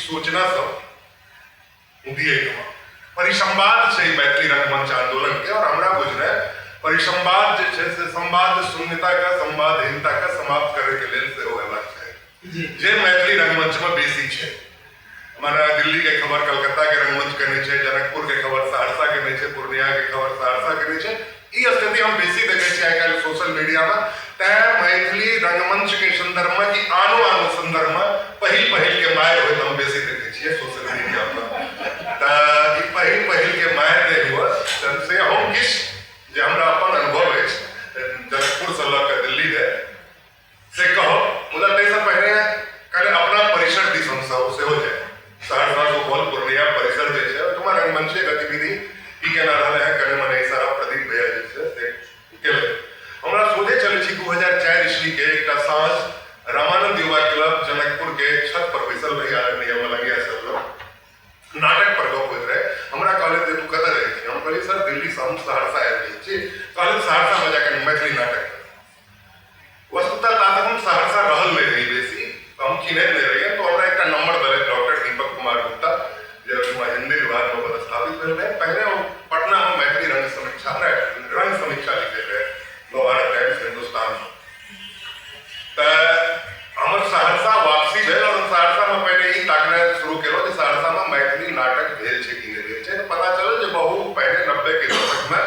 सूचना सब दिए परिसंवाद से मैथिली रंगमंच आंदोलन के और हमरा बुझने परिसंवाद से संवाद शून्यता का संवादहीनता का समाप्त करे के लेल से होयबाक चाही जे मैथिली रंगमंच में बेसी है। हमारा दिल्ली के खबर कलकत्ता के रंगमंच के नीचे, जनकपुर के खबर सहरसा के नीचे, पूर्णिया के खबर सहरसा के नीचे ई स्थिति हम बेसी देखे छियै आइ काल्हि सोशल मीडिया में। तैं मैथिली रंगमंच के संदर्भ में कि आनो आनो संदर्भ में पहिल के मायर होइत हम बेसी देखे छियै सोशल मीडिया पर। तऽ ई पहिल के मायर नहि हुआ से हम किछ जे हमरा अपन अनुभव अछि जनकपुर से लऽ के दिल्ली दे से कहब। मुदा ताहिसँ पहिने कने अपना परिसर दिस हम सब सेहो जाय। सहरसा सुपौल पूर्णिया परिसर जे छै ओहिठमा रंगमंचीय गतिविधि ई केना रहलै है कने मने इशारा प्रदीप भैया जे छै से केलै। हमरा सोझे चलै छी 2004 ईस्वी के एकटा साँझ रामानंद युवा क्लब जनकपुर के छत पर बैसल रही आदरणीय मलंगिया सर नाटक पर गप होइत रहे। हमरा कहले जे तू कतऽ रहै छी? हम कहलियै सर दिल्ली से हम सहरसा आबि गेल छी। कहले सहरसा में जाके मैथिली नाटक वस्तुतः ता तक हम सहरसा रहल नहीं रही बेसी, तो हम चिन्हैत नहीं रहियै। तो हमरा एक नंबर देले डॉक्टर दीपक कुमार गुप्ता जे हिंदी विभाग में पदस्थापित भेल रहे। पहले वो पटना में मैथिली रंग समीक्षा लिखे रहे नवभारत टाइम्स हिंदुस्तान में। हमर सहरसा वापसी भेल और सहरसा में पहले ही ताकने शुरू केलो जे सहरसा में मैथिली नाटक भेल छै कि नहीं भेल छै। तो पता चलल जे बहुत पहले 90 के दशक में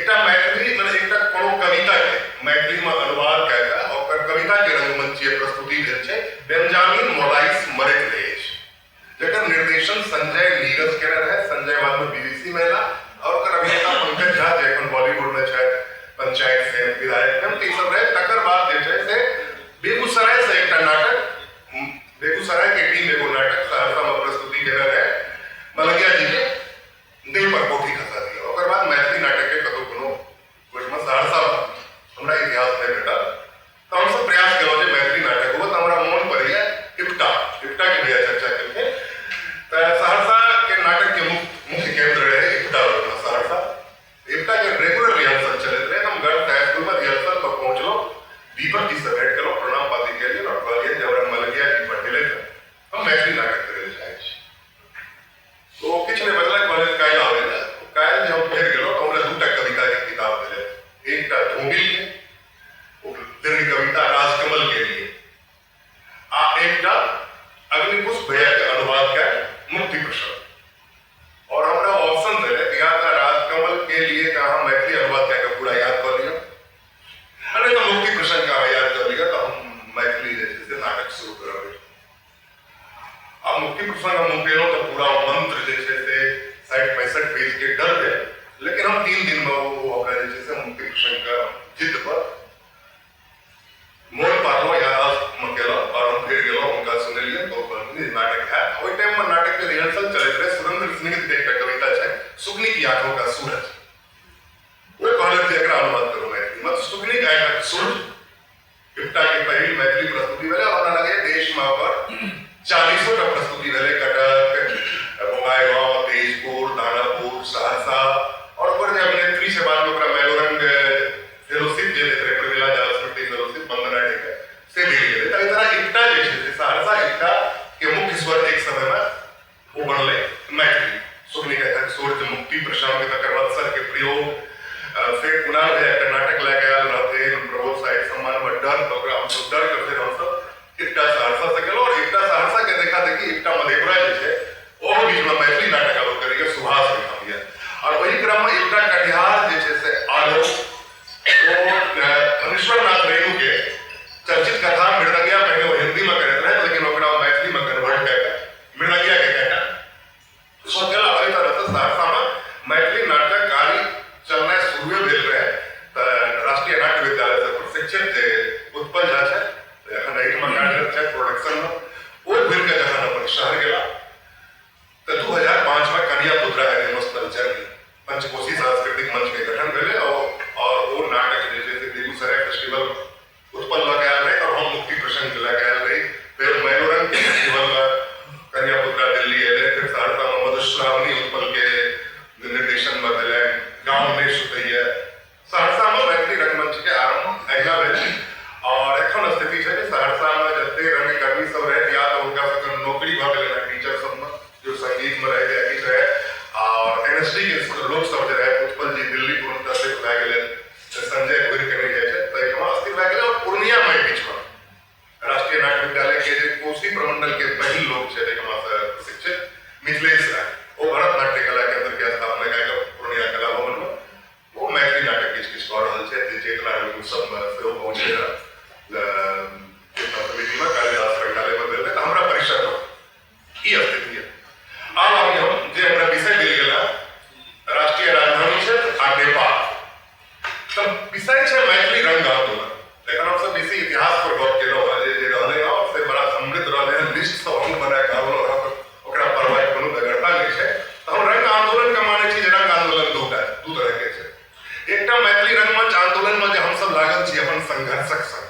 एकटा मैथिली एकटा कोनो कविता के मैथिली में अनुवाद कए कऽ ओकर कविता के रंगमंचीय प्रस्तुति भेल छै बेंजामिन मोलाइस मरैत रहै छै, जकर निर्देशन संजय नीरज केने रहे। संजय बाद में बीबीसी में एला और ओकर अभिनेता पंकज झा जे एखन बॉलीवुड में छथि, पंचायत से विधायक हम ई सब रहे। तकर बाद जे छै से बेगूसराय से एकटा नाटक, बेगूसराय के टीम एगो नाटक सहरसा में प्रस्तुति केने रहे। मलंगिया जी के दिल पर कोठी खसा दिया। ओकर बाद मैथिली नाटक के कतौ कोनो ओहिठमा सहरसा में हमरा इतिहास नहीं भेटल। तो हम सब प्रयास केलहुँ जे मैथिली नाटक हुआ। तो हमरा मोन पड़ैया इप्टा के भैया चर्चा केलकै। सहरसा के नाटक के मुख्य केंद्र रहे इप्टा सहरसा। इप्टा के रेगुलर रिहर्सल चलते रहे। हम गर्ल्स हाई स्कूल में रिहर्सल पर पहुँचलो, दीपक जी से भेंट केलो, प्रणाम पाती केलियै और कहलियै जे हमरा मलंगिया जी पढ़ेले हम मैथिली नाटक करे ले चाहै छी। तो किछ नहीं बदला, कहले काल्हि आबै ले। काल्हि जे हम फेर गेलो तो हमरा दूटा कविता के किताब देले। एकटा धूमिल के दीर्घ कविता राजकमल के लिए आ एकटा अग्निपुष्प भैया के अनुवाद का मुक्ति प्रसंग। और हमरा ऑप्शन देले या तो राजकमल के लिए कहा मैथिली अनुवाद क्या पूरा याद कर लिया, अरे तो मुक्ति प्रसंग का याद कर लिया। तो हम मैथिली जैसे नाटक शुरू करब। अब मुक्ति प्रसंग हम केलो तो पूरा मंत्र जैसे से 60-65 पेज के डर है। लेकिन हम 3 दिन में वो अपना जैसे मुक्ति प्रसंग का जिद पर मोल पारलो या में केलो और हम फिर गेलो उनका सुनलिए। तो नाटक है ओई टाइम में नाटक के रिहर्सल चलत रहे। सुरेंद्र स्मिथ के एक कविता है सुगनी की आंखों का सूरज। वो कहले थे एकरा अनुवाद करो मैथिली में। सुगनी की आंखों का सूरज इप्टा के पहली मैथिली प्रस्तुति भेले और लगे देश में पर 40 टा प्रस्तुति भेले। कटक, बोंगाईगांव, तेजपुर, दानापुर, सहरसा और पर अभिनेत्री से बाद में ओकरा मेलोरंग फेलोशिप जे देते प्रमिला जाल स्मृति फेलोशिप वंदना डे से मिल गेलै। त इतना इप्टा जे छै सहरसा इप्टा के मुख्य स्वर एक समय में वो बनले मैथिली। सुगनी का सूरज, मुक्ति प्रसंग, तकर बाद सर के प्रयोग, फिर कुणाल भैया का नाटक लेके आयल रहते प्रबोध साहित्य सम्मान में डर। तो ओकरा हम सब डर के फिर हम सब इप्टा सहरसा से गेलो और इप्टा सहरसा के देखा देखी इप्टा मधेपुरा जे छै ओहो बीच में मैथिली नाटक आलोक करिके सुभाष लिखा दिया। और वही क्रम में इप्टा कटिहार जे छै से आलो वो ईश्वरनाथ रेणु के चर्चित कथा मृदंगिया पहले वो हिंदी में करते रहे लेकिन ओकरा मैथिली में कन्वर्ट करके मृदंगिया के कहता सोचला अभी तरह से सहरसा में मैथिली नाटक कार्य चलना शुरू भेल रहे। राष्ट्रीय नाट्य विद्यालय से प्रशिक्षित उत्पन्न जा छै एखन एहिठमा कार्यरत छै प्रोडक्शन में। ओ भेल के जखन अपन शहर गेला तो 2005 में कन्या पुत्रा एनिमोशनल जर्नी पंचकोशी सांस्कृतिक मंच के गठन भेले और संघर्षक संग,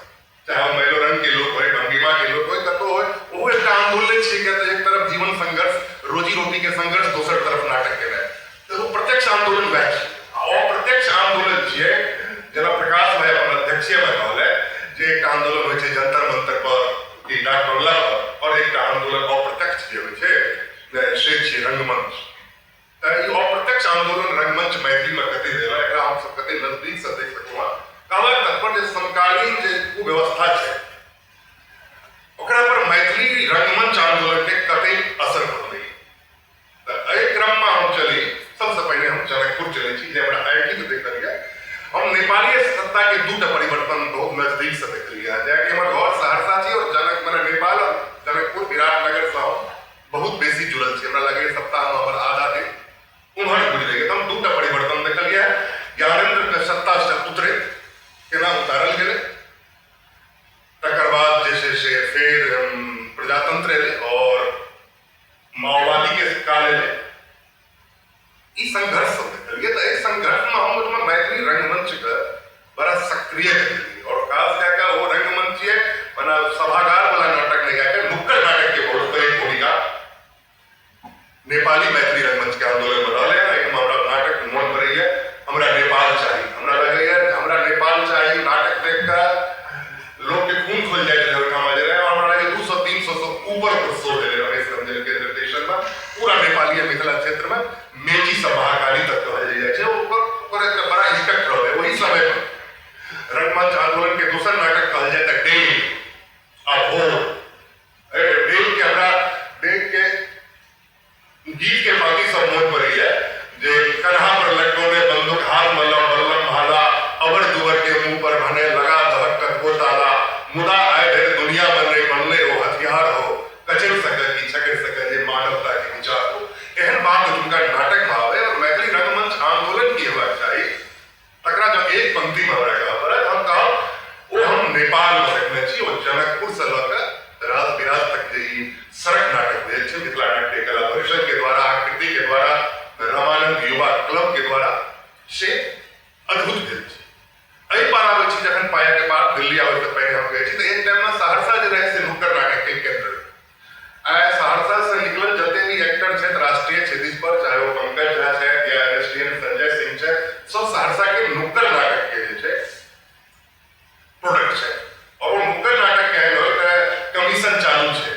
चाहे वो मैलो रंग के लोग हो, भंगिमा के लोग हो, कतो हो, वो एक आंदोलन छे के एक तरफ जीवन संघर्ष, रोजी रोटी के संघर्ष, दोसर तरफ नाटक के रहे, तो वो प्रत्यक्ष आंदोलन वह छे। और प्रत्यक्ष आंदोलन छे जेना प्रकाश भाई अपन अध्यक्षीय में कहले जे एक आंदोलन होय छे जंतर मंतर पर कि डाक बंगला पर, और एक आंदोलन अप्रत्यक्ष जे होय छे से छे रंगमंच। त ई अप्रत्यक्ष आंदोलन रंगमंच मैथिली में कते देला, एकरा हम सब कते नजदीक से देख सकवा। कहला तत्पर जे समकालीन जे व्यवस्था छे ओकरा पर मैथिली रंगमंच आंदोलन के कते असर पड़लै। त एहि क्रम में हम चली, सबसे पहले हम जनकपुर चले छी, जे हमरा आइ की देख लिया हम नेपाली सत्ता के दूटा परिवर्तन बहुत नजदीक से देख लिया, जाके हमर घर सहरसा छी और जनक माने नेपाल जनकपुर विराटनगर से बहुत बेसी जुड़ल छी। हमरा लगे सप्ताह में हमर आधा दिन उम्हर गुजरे गेल। हम दूटा परिवर्तन देख लिया, ज्ञानेंद्र के सत्ता से उतरे केना उतारल गेले, तकर बाद जे से फिर प्रजातंत्र एले और माओवादी के काल एले, ई संघर्ष सब देखल गेल। एक संघर्ष में हम उसमें मैथिली रंगमंच का बड़ा सक्रिय देखलिए, और खास करके वो रंगमंच बना सभागार वाला नाटक नहीं गाके नुक्कड़ नाटक के बहुत बड़ी भूमिका नेपाली मैथिली रंगमंच के आंदोलन में रहले। एक हमरा नाटक मन पड़े है, हमरा नेपाल चाहिए, हमरा लगे है हमरा नेपाल चाहिए नाटक देख कर लोग के खून खोल जाए थे और हम रहे, और हमरा लगे 200-300 से ऊपर शो दे रहे रमेश के निर्देशन में पूरा नेपाली मिथिला क्षेत्र में मेची सभागारी तक कहल जाए छे। ऊपर एक बड़ा इफेक्ट रहले वही समय पर रंगमंच आंदोलन के दूसरा नाटक कहल जाए त डेल अभोर। डेल के हमरा देख के गीत के पाती सब मोन पड़ी है, जे कन्हा पर लटकोने बंदूक हाथ मल्लम बल्लम भाला, अबर दुबर के मुंह पर भने लगा दहक कतको ताला, मुदा आए ढेर दुनिया बनने बनले वो हथियार हो, कचर सके की छकर सके जे मानवता के विचार हो। एहन बात उनका नाटक में आवे और मैथिली रंगमंच आंदोलन की होना चाहिए। तकरा जो एक पंक्ति में हमरा कहा पर हम कहा वो हम नेपाल में रखने छी, और जनकपुर से लेकर राज विराज तक जे सड़क नाटक भेल छे मिथिला नाट्य कला परिषद के द्वारा, आकृति के द्वारा, रामानंद युवा क्लब के द्वारा से अद्भुत भेल छे। एहि पार आबै छी जखन पाया के बाद दिल्ली आबै से पहले हम गए छी, तो एक टाइम में सहरसा जे रहे से नुक्कड़ नाटक के केंद्र आए। सहरसा से निकलल जते भी एक्टर छे राष्ट्रीय क्षितिज पर, चाहे वो पंकज झा छे या एसटीएन संजय सिंह छे, सब सहरसा के नुक्कड़ नाटक के जे छे प्रोडक्ट छे। और वो नुक्कड़ नाटक के कमीशन चालू छे,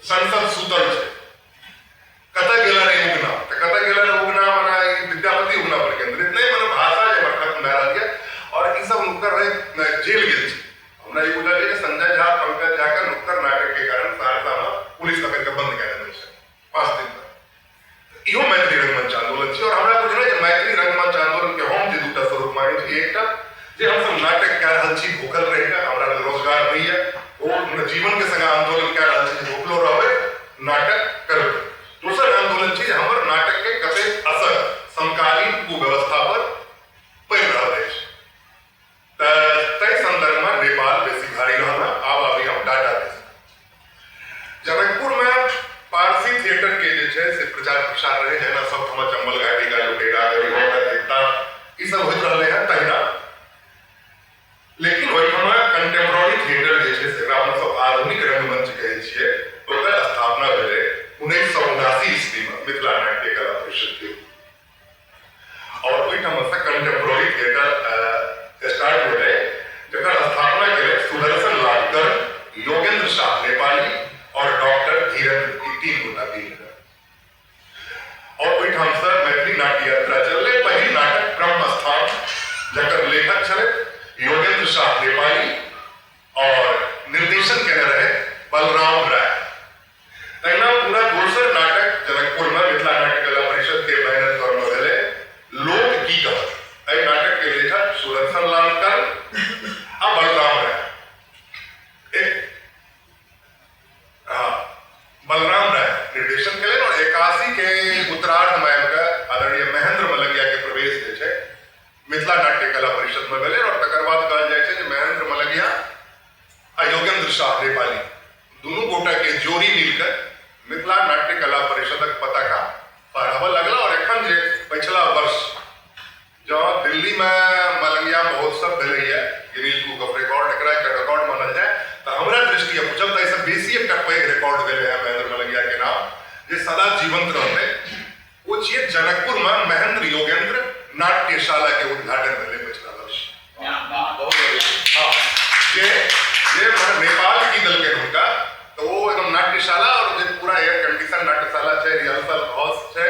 संसद सुतल छे, कत गेला रे उगना, त कत गेला रे उगना माने विद्यापति उगना पर केंद्रित नहीं, माने भाषा जे मतलब में रह गया। और ई सब नुक्कड़ में जेल गेल छे। हमरा ई बुझल है संजय झा पंकज झा का नुक्कड़ नाटक के कारण सहरसा में पुलिस पकड़ के बंद कर देने छे 5 दिन तक। इहो मैथिली रंगमंच आंदोलन छे। और हमरा बुझल है मैथिली रंगमंच आंदोलन के हम जे दूटा स्वरूप माने छी, एकटा जे हम सब नाटक कह रहल छी भूखल रह के, हमरा रोजगार नहीं है, वो जीवन के संग आंदोलन कह रहल छी भूखलो रहबे नाटक करबे। दूसर आंदोलन छी हमर नाटक के कते असर समकालीन कुव्यवस्था पर पड़ रहल अछि। तय संदर्भ में नेपाल बेसी भारी रहना। आब अभी हम डाटा दे जनकपुर में पारसी थिएटर के जे छे से प्रचार प्रसार रहे, जेना सब हम चंबल घाटी का लुटेरा देखता ई सब होइत रहले हैं तहिना। लेकिन ओहिठाम कंटेम्पोररी थिएटर जे छे से हम सब आधुनिक रंगमंच कहै छियै, ओकर स्थापना भेलै 1979 ईस्वी में मिथिला नाट्य कला परिषद के। और ओहिठाम से कंटेम्पोररी थिएटर स्टार्ट भेलै, जकर स्थापना केले सुदर्शन लालकर, योगेंद्र शाह नेपाली और डॉक्टर धीरेन्द्र, ई 3 गोटा मिल। और ओहिठाम से मैथिली नाट्य यात्रा चललै। पहिल नाटक ब्रह्म स्थान, जकर लेखक छलै योगेंद्र शाह नेपाली और निर्देशन केने रहे बलराम राय। तहिना पूरा दोसर नाटक जनकपुर में मिथिला नाट्य कला परिषद के बैनर पर में भेलै लोक की कहत। एहि नाटक के लेखक सुदर्शन लालकर आ बलराम राय। बलराम राय निर्देशन केले और 81 के उत्तरार्ध में आदरणीय महेंद्र मलंगिया के प्रवेश जे छे मिथिला नाट्य कला परिषद में भेलै। और तकर बाद कहल जाय छे जे महेंद्र मलंगिया आ योगेंद्र शाह नेपाली दुनू गोटा के जोड़ी मिलकर मिथिला नाट्य कला परिषदक पताका फहराबऽ लगला। और एखन जे पिछला वर्ष जहाँ दिल्ली में मलंगिया महोत्सव भेलै है, गिनीज बुक ऑफ रिकॉर्ड सदा जीवंत रहते वो छिए जनकपुर में महेंद्र योगेंद्र नाट्यशाला के उद्घाटन भेले पिछला वर्ष। हाँ, ये नेपाल की दल के उनका तो वो एकदम नाट्यशाला और जो पूरा एयर कंडीशन नाट्यशाला है, रिहर्सल हाउस है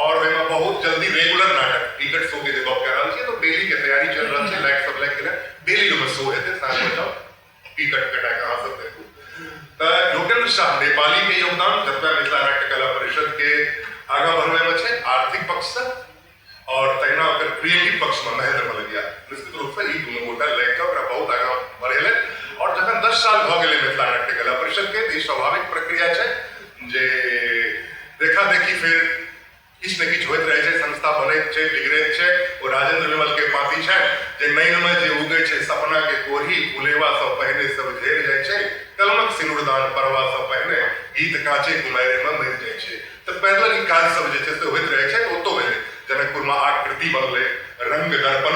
और में बहुत जल्दी रेगुलर नाटक टिकट शो के जवाब कर रहा है तो डेली के तैयारी चल रहा है लाइक सब लाइक के डेली जो शो है साथ में जाओ टिकट कटा कहाँ सब देखो तो योगेंद्र शाह नेपाली के योगदान जतवा मिथिला नाट्य कला परिषद के आगा बढ़वे में छे आर्थिक पक्ष से और तैना अगर क्रिएटिव पक्ष में महेंद्र मलगिया निश्चित रूप से ई दोनों गोटा लेके ओकरा बहुत आगा बढ़ेले और जखन 10 साल भ गेले मिथिला नाट्य कला परिषद के ई स्वाभाविक प्रक्रिया छे जे देखा देखी फिर किछ न किछ होइत रहे छे संस्था बनैत छे बिगड़ैत छे ओ राजेंद्र विमल के पाती छे जे नैन में जे उगै छे सपना के कोढ़ी फुलेवा सब पहने सब झेर जाय छे कलमक सिनुरदान परवा सब पहने गीत काचे कुमारे में मर जाय छे तो पहले ई काज सब जे छे से होइत रहे छे ओतो भेले जनकपुर में आकृति बनले रंग दर्पण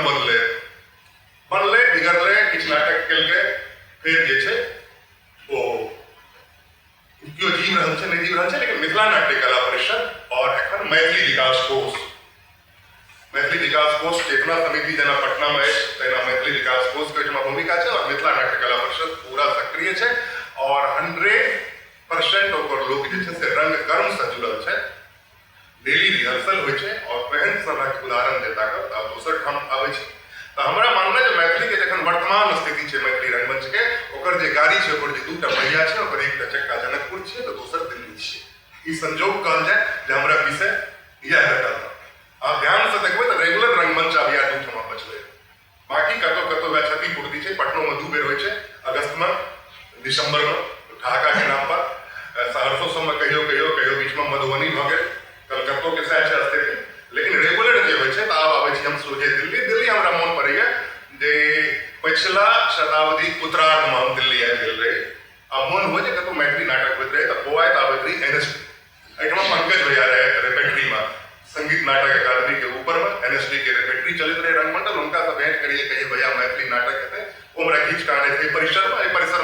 बनले बिगड़ले किछ नाटक केलके फिर जे छे ओ क्यों जीव रहल छे नहीं जीव रहल छे लेकिन मिथिला नाट्य कला परिषद और एखन मैथिली विकास कोष चेतना समिति जना पटना में तेना मैथिली विकास कोष के भूमिका छे और मिथिला नाट्य कला परिषद पूरा सक्रिय छे और 100% ओकर लोग जे छे से रंग कर्म से जुड़ल छे डेली रिहर्सल होइ छे और पहन सभा के उदाहरण देता कर अब दोसर ठाम आबै छे तो हमरा मानना है मैथिली के जखन वर्तमान स्थिति छे मैथिली रंगमंच के ओकर जे गाड़ी छे ओकर जे दूटा पहिया छे ओकर एकटा चक्का जनकपुर छे तो दोसर दिल्ली छे ई संजोग कहल जाय जे हमरा विषय यह भेटल आप ध्यान से देखबै तो रेगुलर रंगमंच अब या दू ठमा बचले बाकी कतो क्षतिपूर्ति छे पटनो में 2 बेर होइ छे अगस्त में दिसंबर में ढाका के नाम पर सहरसो सब में कहियो बीच में मधुबनी भ गेल कलकत्तो के साथ अस्ते लेकिन रेगुलर जे होइ छे त आब आबै छी हम सोझे दिल्ली हमरा मन पड़ैया जे पिछला शताब्दी उत्तरार्ध में हम दिल्ली आबि गेल रहे आ मन हो जे कतो मैथिली नाटक होइत रहे त बोआइत आबैत रही एनएसडी एठमा पंकज भैया रहे रेपेट्री में संगीत नाटक अकादमी के ऊपर में एनएसडी के रेपेट्री चलित रहे रंगमंडल उनका से भेंट करिए कहिए भैया मैथिली नाटक हेतै ओमरा खींच के आने थे परिसर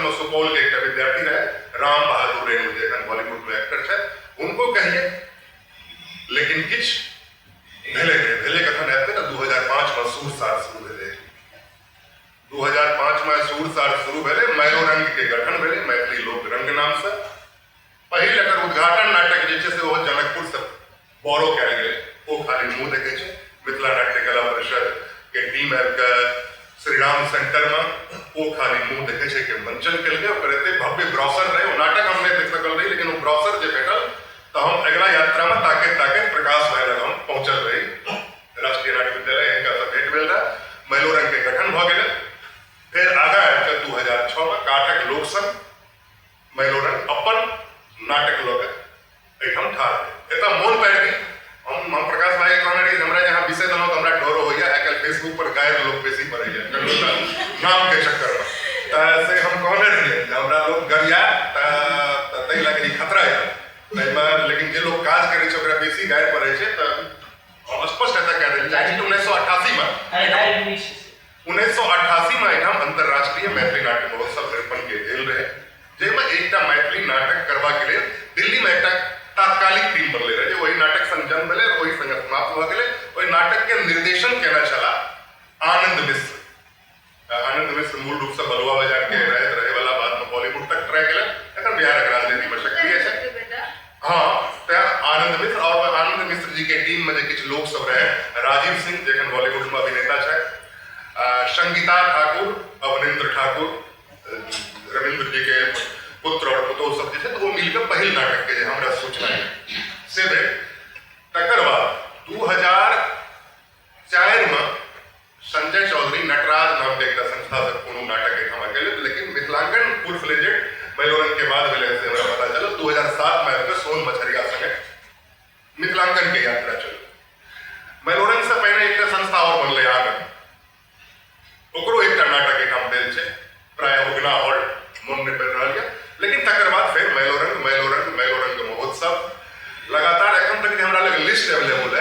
में सुपौल के एक विद्यार्थी रहे राम बहादुर रेणु जखन बॉलीवुड में एक्टर छे उनको कहिए लेकिन किछ भेले कखन आते ना 2005 में सूरसार शुरू भेले 2005 में सूरसार शुरू भेले मैलो रंग के गठन भेले मैथिली लोक रंग नाम से पहिल एकर उद्घाटन नाटक जे छे से ओ जनकपुर से बोरो कयल गेल ओ खाली मुंह देखे छे मिथिला नाट्य कला परिषद के टीम आबि के श्रीराम सेंटर में ओ खाली मुंह देखे छे के मंचन कयल गेल ओकर एते भव्य ब्रोशर रहे ओ नाटक हम नहीं देख सकल रही लेकिन वो ब्रोशर जे भेटल तो हम अगला यात्रा में ताके प्रकाश भाई लग हम पहुंचल रही राष्ट्रीय नाट्य विद्यालय इनका सब भेट भेल रहा मैलो रंग के गठन भ गेल फिर आगा 2006 में काठक लोकसंघ मैलो रंग अपन नाटक लोग एकदम ठार एता मोन पड़ गई हम प्रकाश भाई कहने रही हमरा जहां विषय दनो तो हमरा डरो होइया आजकल फेसबुक पर गायर लोग बेसी पड़ैया नाम के चक्कर में से हम कहने रही हमरा लोग गरिया तै लगे खतरा है लेकिन जे लोग काज करे छै ओकरा बेसी गायर पड़ै छै त हम स्पष्ट एता कह देली जाहि 1988 में 1988 में एठाम अंतरराष्ट्रीय मैथिली नाट्य महोत्सव निर्पण के गेल रहे जेमे एकटा मैथिली नाटक करबा के लिए दिल्ली में एकटा तात्कालिक टीम बनले रहे वही नाटक संग जन्म भेले वही संग समाप्त भ गेले वही नाटक के निर्देशन केना छला आनंद मिश्र मूल रूप से बलुआ बाजार के रहे वाला बाद में बॉलीवुड तक ट्रैक गेले एकर बिहारक राजनीति में सक्रिय छै हां त आनंद मिश्र जी के टीम में जे किछ लोग सब रहे राजीव सिंह जखन बॉलीवुड में अभिनेता छै संगीता ठाकुर अवनिंद्र ठाकुर रविंद्र जी के पुत्र और पुतोह सब जे तो वो मिलकर पहिल नाटक के हमरा सूचना है से भेल तकर बाद 2004 में संजय चौधरी नटराज नाम के एक संस्था से कोनो नाटक एठाम गेल लेकिन मिथिलांगन फुल फ्लेजेड मैलोरंग के बाद भेले से हमरा पता चलल 2007 में आके सोन मछरिया संगे मिथिलांगन के यात्रा चल मैलोरंग से पहले एक संस्था और बनले आगे ओकरो एक नाटक एठाम भेल छै प्राय उगना हॉल मन में पड़ रहा है लेकिन तकर बाद फिर मैलोरंग महोत्सव लगातार एखन तक हमरा लग लिस्ट अवेलेबल है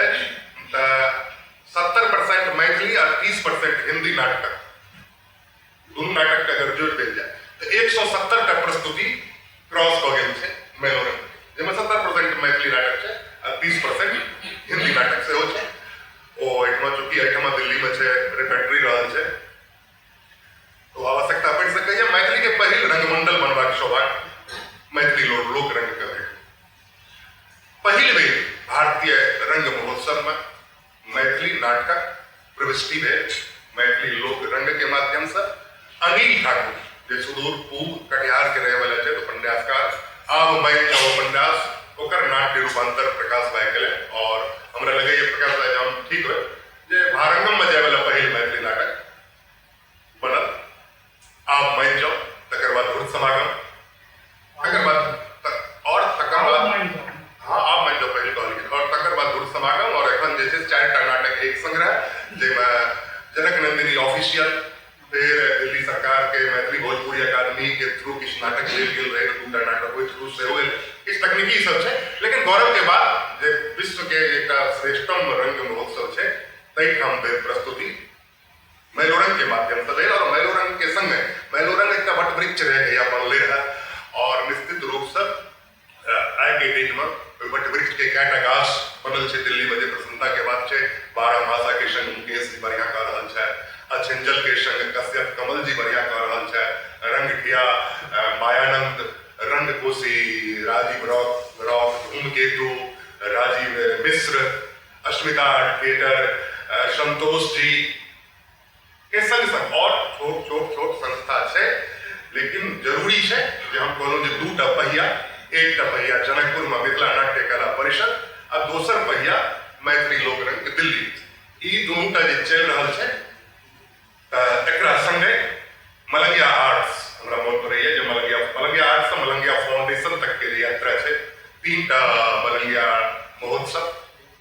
में मैथिली नाटक प्रविष्टि भेल मैथिली लोक रंग के माध्यम से। अनिल ठाकुर जे सुदूर पूर्व कटिहार के रहे वाले थे उपन्यासकार, आब मैं जाओ उपन्यास ओकर नाट्य रूपांतर प्रकाश भाई गेले और हमरा लगे ये प्रकाश भाई जाम ठीक हो जे भारंगम में जाए वाला पहिल मैथिली नाटक बनल आब मैं जाओ, तकर बाद धुर समागम, तकर बाद और तकर बाद हाँ आब मैं जाओ पहिल कहलिए और तकर बाद धुर समागम और एखन जे छै 4टा नाटक एक संग्रह जेमे जनक नंदिनी ऑफिशियल, फिर दिल्ली सरकार के मैथिली भोजपुरी अकादमी के थ्रू किछ नाटक लेल गेल रहे, 2टा नाटक ओहि थ्रू से होल, किछ तकनीकी सब छै। लेकिन गौरव के बात जे विश्व के एकटा श्रेष्ठतम रंग महोत्सव छै तै ठाम भेल प्रस्तुति मैलोरंग के माध्यम से भेल और मैलोरंग के संग मैलोरंग एकटा वट वृक्ष रहे या बनले रहे और निश्चित रूप से आइ के डेट में वट वृक्ष के कएटा गाछ बनल छै दिल्ली में, जे प्रसन्नता के बात छै। 12 मासा के संग मुकेश जी बढ़िया कह रहल छै, अछंजल के संग कश्यप कमल जी बढ़िया कह रहल छै, रंगठिया मायानंद रंगकोशी, राजीव रॉक धूमकेतु, राजीव मिश्र, अश्मिता केटर, संतोष जी के संग और छोट संस्था छै। लेकिन जरूरी छै जे हम कहलहुँ जे 2टा पहिया, एकटा पहिया जनकपुर में मिथिला नाट्य कला परिषद आ दोसर पहिया मैथिली लोकरंग दिल्ली, ई दुनूटा जे चलि रहल छै एकरा संगे मलंगिया आर्ट्स हमरा मोन पड़ैया जे मलंगिया आर्ट्स से मलंगिया फाउंडेशन तक के यात्रा छै। 3टा मलंगिया महोत्सव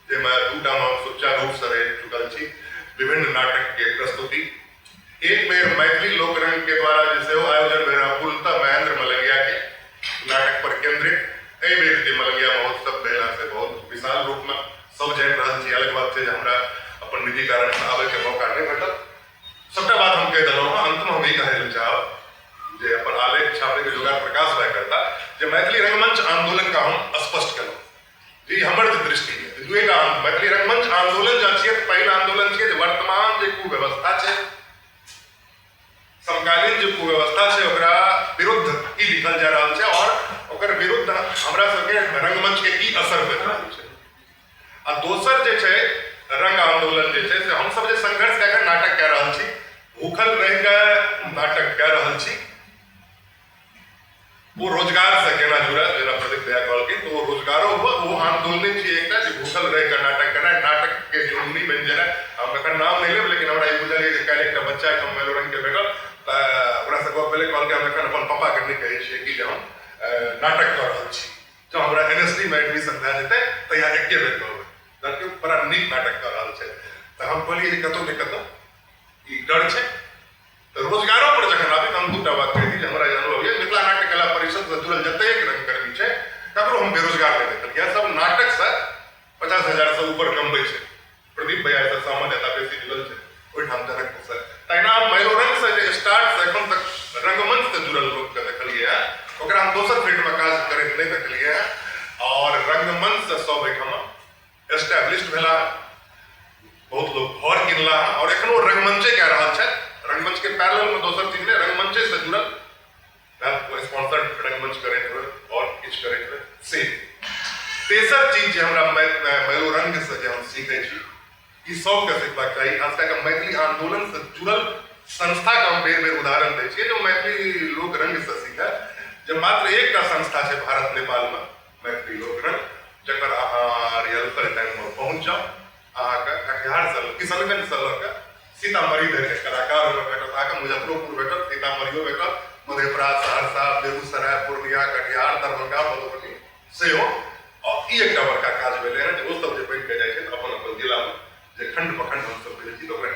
जेमे 2टा में सुचारू रूप से रह चुकल छी, विभिन्न नाटक के प्रस्तुति। एक बेर मैथिली लोकरंग के द्वारा जैसे आयोजन भेल पूर्णतः महेंद्र मलंगिया के नाटक पर केंद्रित। एहि बेर के मलंगिया महोत्सव भेला से बहुत विशाल रूप में सब जानि रहल छी। अलग बात छै जे हमरा अपन निजी कारण से आबे के मौका नहीं भेटल, सबटा बात हम कह देलहुँ। अंत में हम ई कहै लेल चाहब जे अपन आलेख छापे के जुगाड़ प्रकाश भाई करता जे मैथिली रंगमंच आंदोलन का हम स्पष्ट केलहुँ जी हमर जे दृष्टि है दुएटा मैथिली रंगमंच आंदोलन जे छियै पहिल आंदोलन छियै जे वर्तमान जे कुव्यवस्था छै, समकालीन जो कुव्यवस्था छै ओकरा विरुद्ध की लिखल जा रहल छै और ओकर विरुद्ध हमरा सबके रंगमंच के की असर भेल रहल छै। आ दोसर जे छै रंग आंदोलन जे छै से हम सब जे संघर्ष कए के नाटक कए रहल छी, भूखल रहि के नाटक कए रहल छी, वो रोजगार से केना जुड़ा जेना प्रदीप भैया कहलखिन तो वो रोजगारो हुआ, वो आंदोलन छै एकटा जे भूखल रहि के नाटक केना, नाटक के जुर्मी बनि जेना। हम एकर नाम नहीं लेब लेकिन हमरा ई बुझलियै जे काल्हि एकटा बच्चा के मैलोरंग के भेटल ओकरा से गप भेलै, कहलकै हम एखन अपन पापा के नहीं कहै छियै कि जे हम नाटक कऽ रहल छी, जब हमरा एनएसडी में एडमिशन भए जेतै तहिया एके बेर कहबै जबकि बड़ा नीक नाटक कर रहल छै। तऽ हम कहलियै जे कतौ ने कतौ ई डर छै। तऽ रोजगारो पर जखन आबी हम 2टा बात कहि दी जे हमरा अनुभव यऽ मिथिला नाट्य कला परिषद से जुड़ल जतेक रंगकर्मी छै ककरो हम बेरोजगार नहि देखल, किया सब नाटक से 50,000 से ऊपर कमबै छै। प्रदीप भैया से सामान्य एता बेसी जुड़ल छै ओहिठाम जनकपुर से। तहिना मैलोरंग से जे स्टार्ट से एखन तक रंगमंच से जुड़ल लोक के देखलियै है, ओकरा हम दोसर फील्ड में काज करैत नहीं देखलियै है और रंगमंच से सब एहिठाम एस्टैब्लिश्ड भेला, बहुत लोग घर किनला और एखनो रंगमंचे कए रहल छै। रंगमंच के पैरेलल में दोसर चीज ने रंगमंचे से जुड़ल स्पॉन्सर्ड रंगमंच करैत हुए और किछु करैत हुए से। तेसर चीज जे हमरा मैलोरंग से जे हम सीखै छी ई सबके सीखबाक चाही, खास कए के मैथिली आंदोलन से जुड़ल संस्था के हम बेर बेर उदाहरण दै छियै जो मैथिली लोक रंग से सीखै। जे मात्र एकटा संस्था छै भारत नेपाल में मैथिली लोक रंग, जकर अहाँ रिहर्सल टाइम में पहुँच जाउ अहाँके कटिहार से किशनगंज से लऽ के सीतामढ़ी धरि के कलाकार भेटत, अहाँके मुजफ्फरपुर भेटत, सीतामढ़ियो भेटत, मधेपुरा, सहरसा, बेगूसराय, पूर्णिया, कटिहार, दरभंगा, मधुबनी सेहो। और ई एकटा बड़का काज भेलै हँ जे ओ सब जे बनि के जाइ छै अपन अपन जिला में जे खंड प्रखंड हम सब कहै छी तऽ ओकरा